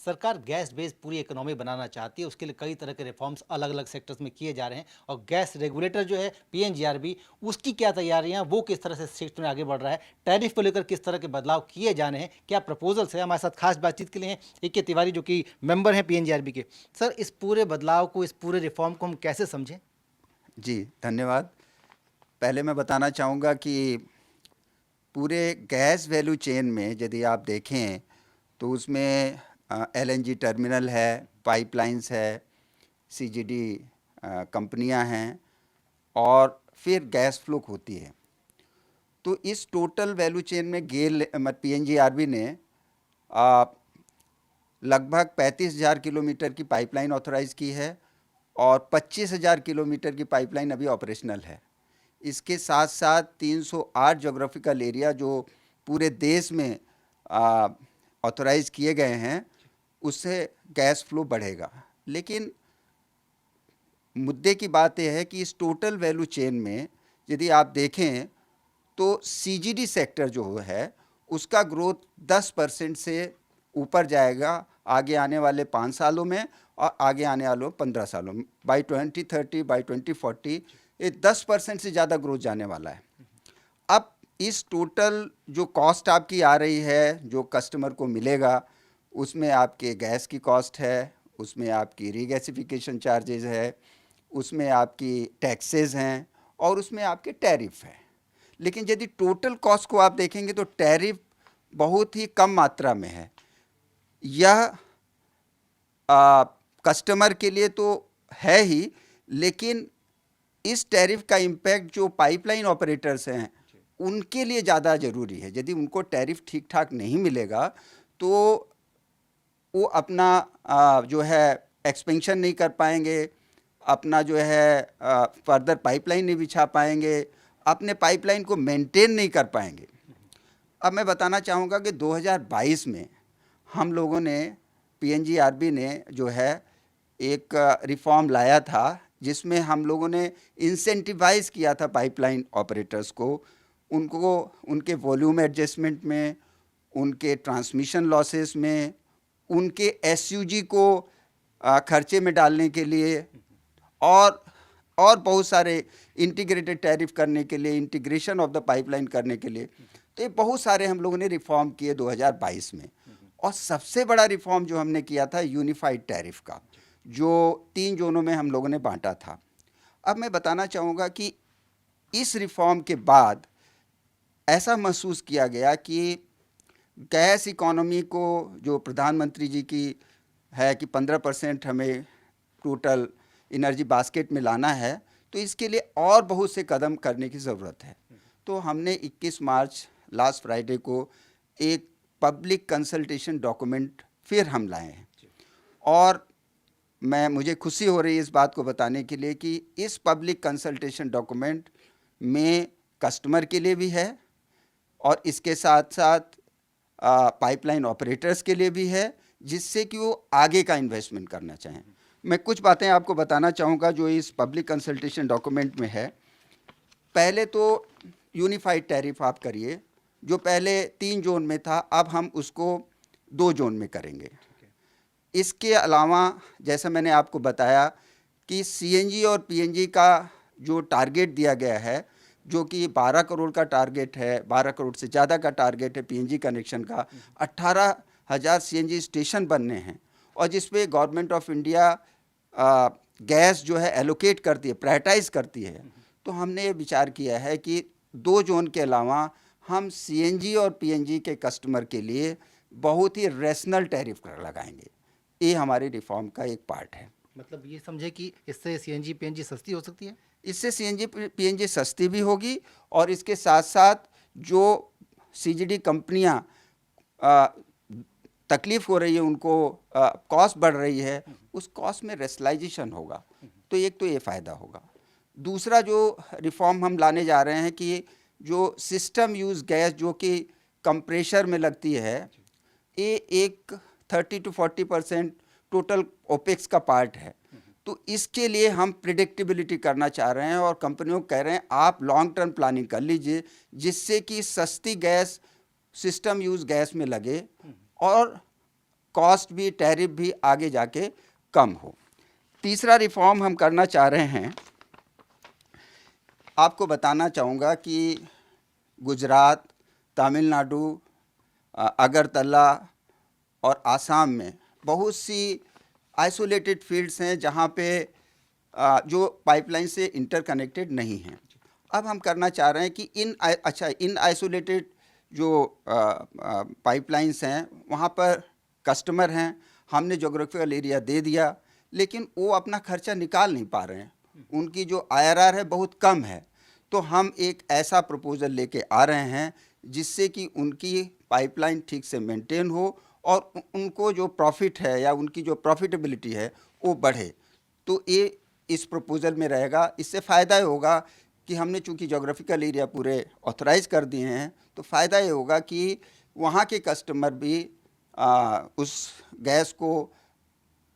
सरकार gas based पूरी economy बनाना चाहती है, उसके लिए कई तरह के रिफॉर्म्स अलग-अलग सेक्टर्स में किए जा रहे हैं और गैस रेगुलेटर जो है पीएनजीआरबी, उसकी क्या तैयारियां, वो किस तरह से इस क्षेत्र में आगे बढ़ रहा है, टैरिफ को लेकर किस तरह के बदलाव किए जाने हैं, क्या प्रपोजल्स है। हमारे साथ खास बातचीत के लिए हैं ए.के. तिवारी जो कि मेंबर हैं पीएनजीआरबी के। सर, इस पूरे बदलाव को, इस पूरे रिफॉर्म को हम कैसे समझें? जी, धन्यवाद। पहले मैं बताना चाहूँगा कि पूरे गैस वैल्यू चेन में यदि आप देखें तो उसमें एलएनजी टर्मिनल है, पाइपलाइंस है, सीजीडी कंपनियां हैं और फिर गैस फ्लो होती है। तो इस टोटल वैल्यू चेन में गेल पीएनजीआरबी ने लगभग 35,000 किलोमीटर की पाइपलाइन ऑथराइज़ की है और 25,000 किलोमीटर की पाइपलाइन अभी ऑपरेशनल है। इसके साथ साथ 308 जोग्राफिकल एरिया जो पूरे देश में ऑथराइज़ किए गए हैं, उससे गैस फ्लो बढ़ेगा। लेकिन मुद्दे की बात यह है कि इस टोटल वैल्यू चेन में यदि आप देखें तो सीजीडी सेक्टर जो है उसका ग्रोथ 10% से ऊपर जाएगा आगे आने वाले 5 सालों में और आगे आने वाले 15 सालों में। बाई 2030, बाई 2040 ये 10% से ज़्यादा ग्रोथ जाने वाला है। अब इस टोटल जो कॉस्ट आपकी आ रही है, जो कस्टमर को मिलेगा, उसमें आपके गैस की कॉस्ट है, उसमें आपकी रीगैसिफिकेशन चार्जेस है, उसमें आपकी टैक्सेस हैं और उसमें आपके टैरिफ हैं। लेकिन यदि टोटल कॉस्ट को आप देखेंगे तो टैरिफ बहुत ही कम मात्रा में है। यह कस्टमर के लिए तो है ही, लेकिन इस टैरिफ का इम्पैक्ट जो पाइपलाइन ऑपरेटर्स हैं उनके लिए ज़्यादा ज़रूरी है। यदि उनको टैरिफ ठीक ठाक नहीं मिलेगा तो वो अपना जो है एक्सपेंशन नहीं कर पाएंगे, अपना जो है फर्दर पाइपलाइन नहीं बिछा पाएंगे, अपने पाइपलाइन को मेंटेन नहीं कर पाएंगे। अब मैं बताना चाहूँगा कि 2022 में हम लोगों ने पीएनजीआरबी ने जो है एक रिफॉर्म लाया था जिसमें हम लोगों ने इंसेंटिवाइज किया था पाइपलाइन ऑपरेटर्स को, उनको उनके वॉल्यूम एडजस्टमेंट में, उनके ट्रांसमिशन लॉसेस में, उनके एसयूजी को खर्चे में डालने के लिए और बहुत सारे इंटीग्रेटेड टैरिफ करने के लिए, इंटीग्रेशन ऑफ द पाइपलाइन करने के लिए। तो ये बहुत सारे हम लोगों ने रिफॉर्म किए 2022 में। और सबसे बड़ा रिफॉर्म जो हमने किया था यूनिफाइड टैरिफ का, जो 3 जोनों में हम लोगों ने बांटा था। अब मैं बताना चाहूँगा कि इस रिफॉर्म के बाद ऐसा महसूस किया गया कि गैस इकोनॉमी को जो प्रधानमंत्री जी की है कि 15% हमें टोटल एनर्जी बास्केट में लाना है, तो इसके लिए और बहुत से कदम करने की ज़रूरत है। तो हमने 21 मार्च लास्ट फ्राइडे को एक पब्लिक कंसल्टेशन डॉक्यूमेंट फिर हम लाए हैं और मुझे खुशी हो रही है इस बात को बताने के लिए कि इस पब्लिक कंसल्टेशन डॉक्यूमेंट में कस्टमर के लिए भी है और इसके साथ साथ पाइपलाइन ऑपरेटर्स के लिए भी है, जिससे कि वो आगे का इन्वेस्टमेंट करना चाहें। मैं कुछ बातें आपको बताना चाहूँगा जो इस पब्लिक कंसल्टेशन डॉक्यूमेंट में है। पहले तो यूनिफाइड टैरिफ आप करिए, जो पहले 3 जोन में था अब हम उसको 2 जोन में करेंगे। इसके अलावा जैसा मैंने आपको बताया कि सीएनजी और पीएनजी का जो टारगेट दिया गया है, जो कि 12 करोड़ का टारगेट है, 12 करोड़ से ज़्यादा का टारगेट है पीएनजी कनेक्शन का, 18,000 सीएनजी स्टेशन बनने हैं और जिस पे गवर्नमेंट ऑफ इंडिया गैस जो है एलोकेट करती है, प्रायोरिटाइज करती है। तो हमने ये विचार किया है कि 2 जोन के अलावा हम सीएनजी और पीएनजी के कस्टमर के लिए बहुत ही रेशनल टैरिफ लगाएंगे। ये हमारे रिफॉर्म का एक पार्ट है। मतलब ये समझे कि इससे सीएनजी पीएनजी सस्ती हो सकती है? इससे सीएनजी पीएनजी सस्ती भी होगी और इसके साथ साथ जो सीजीडी कंपनियां तकलीफ हो रही है, उनको कॉस्ट बढ़ रही है, उस कॉस्ट में रेशनलाइजेशन होगा। तो एक तो ये फ़ायदा होगा। दूसरा जो रिफॉर्म हम लाने जा रहे हैं कि जो सिस्टम यूज़ गैस जो कि कंप्रेशर में लगती है, ये एक 30 to 40% टोटल ओपेक्स का पार्ट है। तो इसके लिए हम प्रिडिक्टेबिलिटी करना चाह रहे हैं और कंपनियों को कह रहे हैं आप लॉन्ग टर्म प्लानिंग कर लीजिए, जिससे कि सस्ती गैस सिस्टम यूज़ गैस में लगे और कॉस्ट भी, टैरिफ भी आगे जाके कम हो। तीसरा रिफॉर्म हम करना चाह रहे हैं, आपको बताना चाहूँगा कि गुजरात, तमिलनाडु, अगरतला और आसाम में बहुत सी आइसोलेटेड फील्ड्स हैं जहाँ पे जो पाइपलाइन से इंटरकनेक्टेड नहीं हैं। अब हम करना चाह रहे हैं कि इन आइसोलेटेड जो पाइपलाइंस हैं वहाँ पर कस्टमर हैं, हमने जोग्राफिकल एरिया दे दिया, लेकिन वो अपना खर्चा निकाल नहीं पा रहे हैं, उनकी जो IRR है बहुत कम है। तो हम एक ऐसा प्रपोज़ल लेके आ रहे हैं जिससे कि उनकी पाइपलाइन ठीक से मेंटेन हो और उनको जो प्रॉफिट है या उनकी जो प्रॉफिटेबिलिटी है वो बढ़े। तो ये इस प्रपोज़ल में रहेगा। इससे फ़ायदा ये होगा कि हमने चूँकि जोग्राफिकल एरिया पूरे ऑथराइज़ कर दिए हैं, तो फ़ायदा ये होगा कि वहाँ के कस्टमर भी उस गैस को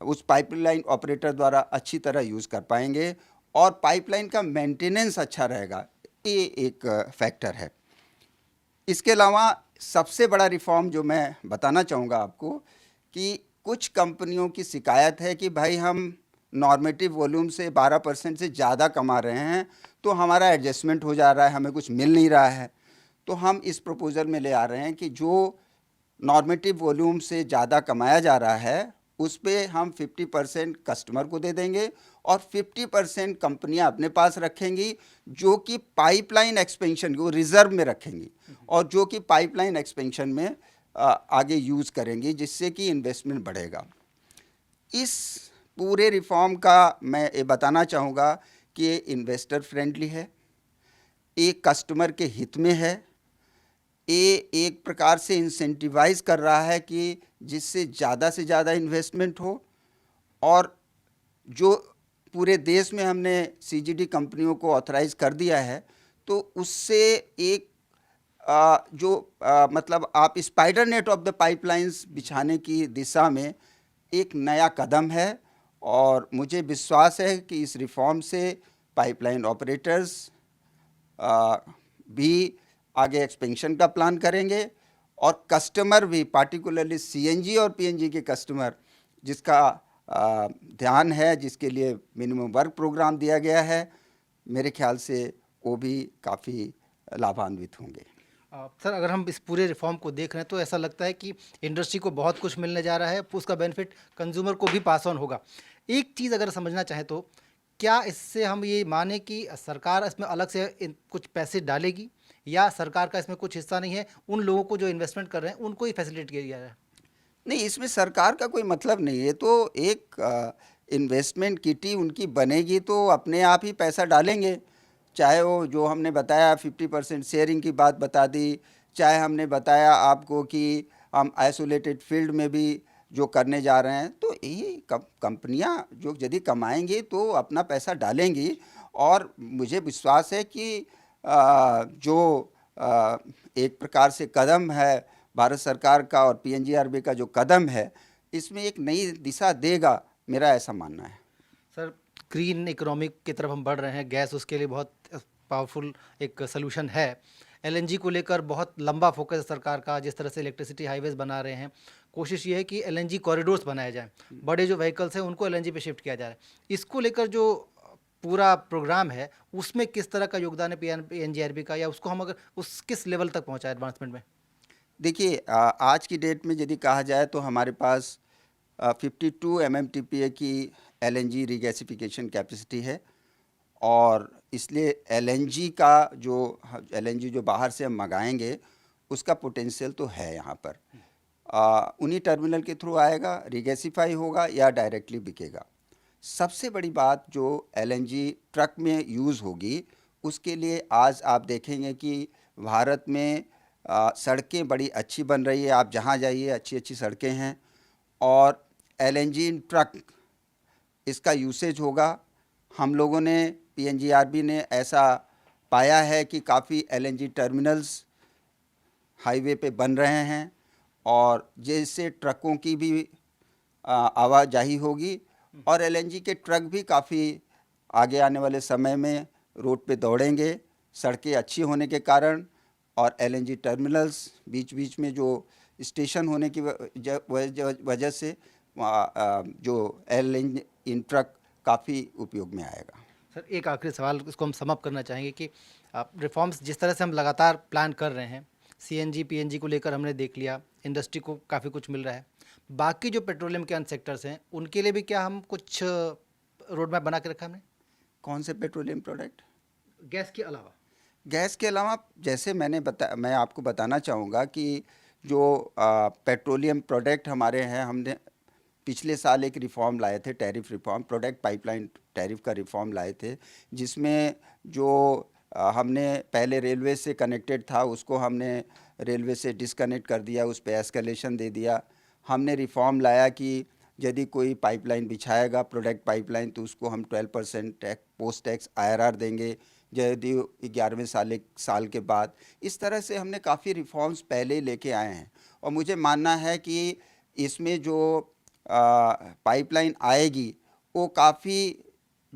उस पाइपलाइन ऑपरेटर द्वारा अच्छी तरह यूज़ कर पाएंगे और पाइपलाइन का मेंटेनेंस अच्छा रहेगा। ये एक फैक्टर है। इसके अलावा सबसे बड़ा रिफॉर्म जो मैं बताना चाहूँगा आपको कि कुछ कंपनियों की शिकायत है कि भाई हम नॉर्मेटिव वॉल्यूम से 12% से ज़्यादा कमा रहे हैं, तो हमारा एडजस्टमेंट हो जा रहा है, हमें कुछ मिल नहीं रहा है। तो हम इस प्रपोज़ल में ले आ रहे हैं कि जो नॉर्मेटिव वॉल्यूम से ज़्यादा कमाया जा रहा है उस पे हम 50% कस्टमर को दे देंगे और 50% कंपनियां अपने पास रखेंगी, जो कि पाइपलाइन एक्सपेंशन को रिजर्व में रखेंगी और जो कि पाइपलाइन एक्सपेंशन में आगे यूज़ करेंगी, जिससे कि इन्वेस्टमेंट बढ़ेगा। इस पूरे रिफॉर्म का मैं ये बताना चाहूँगा कि ये इन्वेस्टर फ्रेंडली है, ये कस्टमर के हित में है, ये एक प्रकार से इंसेंटिवाइज कर रहा है कि जिससे ज़्यादा से ज़्यादा इन्वेस्टमेंट हो। और जो पूरे देश में हमने CGD कंपनियों को ऑथराइज़ कर दिया है, तो उससे एक मतलब आप spider net of the pipelines बिछाने की दिशा में एक नया कदम है और मुझे विश्वास है कि इस रिफॉर्म से पाइपलाइन ऑपरेटर्स भी आगे एक्सपेंशन का प्लान करेंगे और कस्टमर भी, पार्टिकुलरली CNG और PNG के कस्टमर जिसका ध्यान है, जिसके लिए मिनिमम वर्क प्रोग्राम दिया गया है, मेरे ख्याल से वो भी काफ़ी लाभान्वित होंगे। सर, अगर हम इस पूरे रिफॉर्म को देख रहे हैं तो ऐसा लगता है कि इंडस्ट्री को बहुत कुछ मिलने जा रहा है, उसका बेनिफिट कंज्यूमर को भी पास ऑन होगा। एक चीज़ अगर समझना चाहें तो क्या इससे हम ये माने कि सरकार इसमें अलग से कुछ पैसे डालेगी या सरकार का इसमें कुछ हिस्सा नहीं है, उन लोगों को जो इन्वेस्टमेंट कर रहे हैं उनको ही फैसिलिटेट किया जा रहा है? नहीं, इसमें सरकार का कोई मतलब नहीं है। तो एक इन्वेस्टमेंट किटी उनकी बनेगी तो अपने आप ही पैसा डालेंगे, चाहे वो जो हमने बताया 50% शेयरिंग की बात बता दी, चाहे हमने बताया आपको कि हम आइसोलेटेड फील्ड में भी जो करने जा रहे हैं, तो यही कंपनियां जो यदि कमाएंगी तो अपना पैसा डालेंगी। और मुझे विश्वास है कि जो एक प्रकार से कदम है भारत सरकार का और PNGRB का जो कदम है, इसमें एक नई दिशा देगा, मेरा ऐसा मानना है। सर, ग्रीन इकोनॉमिक की तरफ हम बढ़ रहे हैं, गैस उसके लिए बहुत पावरफुल एक सोल्यूशन है। LNG को लेकर बहुत लंबा फोकस है सरकार का, जिस तरह से इलेक्ट्रिसिटी हाईवेज बना रहे हैं, कोशिश ये है कि LNG कॉरिडोर्स बनाए जाएं, बड़े जो व्हीकल्स हैं उनको LNG पे शिफ्ट किया जा रहा है। इसको लेकर जो पूरा प्रोग्राम है उसमें किस तरह का योगदान है PNGRB का, या उसको हम अगर उस किस लेवल तक पहुँचाए एडवांसमेंट में? देखिए, आज की डेट में यदि कहा जाए तो हमारे पास 52 MMTPA की LNG रिगैसिफिकेशन कैपेसिटी है और इसलिए LNG जो बाहर से हम मंगाएंगे उसका पोटेंशियल तो है यहाँ पर। उन्हीं टर्मिनल के थ्रू आएगा, रिगैसिफाई होगा या डायरेक्टली बिकेगा। सबसे बड़ी बात जो LNG ट्रक में यूज़ होगी, उसके लिए आज आप देखेंगे कि भारत में सड़कें बड़ी अच्छी बन रही है। आप जहाँ जाइए अच्छी अच्छी सड़कें हैं और LNG इन ट्रक इसका यूसेज होगा। हम लोगों ने, PNGRB ने ऐसा पाया है कि काफ़ी LNG टर्मिनल्स हाईवे पे बन रहे हैं और जैसे ट्रकों की भी आवाजाही होगी और LNG के ट्रक भी काफ़ी आगे आने वाले समय में रोड पे दौड़ेंगे, सड़कें अच्छी होने के कारण। और LNG टर्मिनल्स बीच बीच में जो स्टेशन होने की वजह से जो एयरलाइन इन ट्रक काफ़ी उपयोग में आएगा। सर एक आखिरी सवाल इसको हम सम अप करना चाहेंगे कि रिफॉर्म्स जिस तरह से हम लगातार प्लान कर रहे हैं, सीएनजी पीएनजी को लेकर हमने देख लिया, इंडस्ट्री को काफ़ी कुछ मिल रहा है, बाकी जो पेट्रोलियम के अन्य सेक्टर्स हैं उनके लिए भी क्या हम कुछ रोड मैप बना के रखा हमने कौन से पेट्रोलियम प्रोडक्ट? गैस के अलावा? गैस के अलावा जैसे मैं आपको बताना चाहूँगा कि जो पेट्रोलियम प्रोडक्ट हमारे हैं, हमने पिछले साल एक रिफॉर्म लाए थे, tariff reform, product pipeline tariff का रिफॉर्म लाए थे, जिसमें जो हमने पहले रेलवे से कनेक्टेड था उसको हमने रेलवे से डिस्कनेक्ट कर दिया, उस पर एस्केलेशन दे दिया। हमने रिफॉर्म लाया कि यदि कोई पाइपलाइन बिछाएगा प्रोडक्ट पाइपलाइन तो उसको हम 12% पोस्ट टैक्स IRR देंगे यदि 11वें साल के बाद। इस तरह से हमने काफ़ी रिफॉर्म्स पहले लेके आए हैं और मुझे मानना है कि इसमें जो पाइपलाइन आएगी वो काफ़ी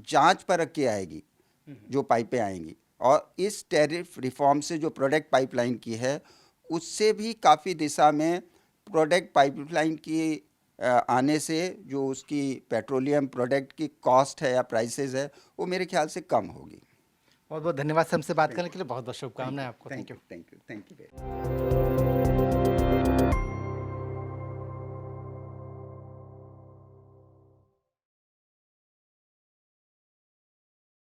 जांच परख के आएगी, जो पाइपें आएंगी, और इस टैरिफ रिफॉर्म से जो प्रोडक्ट पाइपलाइन की है उससे भी काफ़ी दिशा में प्रोडक्ट पाइपलाइन की आने से जो उसकी पेट्रोलियम प्रोडक्ट की कॉस्ट है या प्राइसेस है वो मेरे ख्याल से कम होगी। बहुत बहुत धन्यवाद सर, हमसे बात करने के लिए बहुत बहुत शुभकामनाएं आपको। Thank you. Thank you.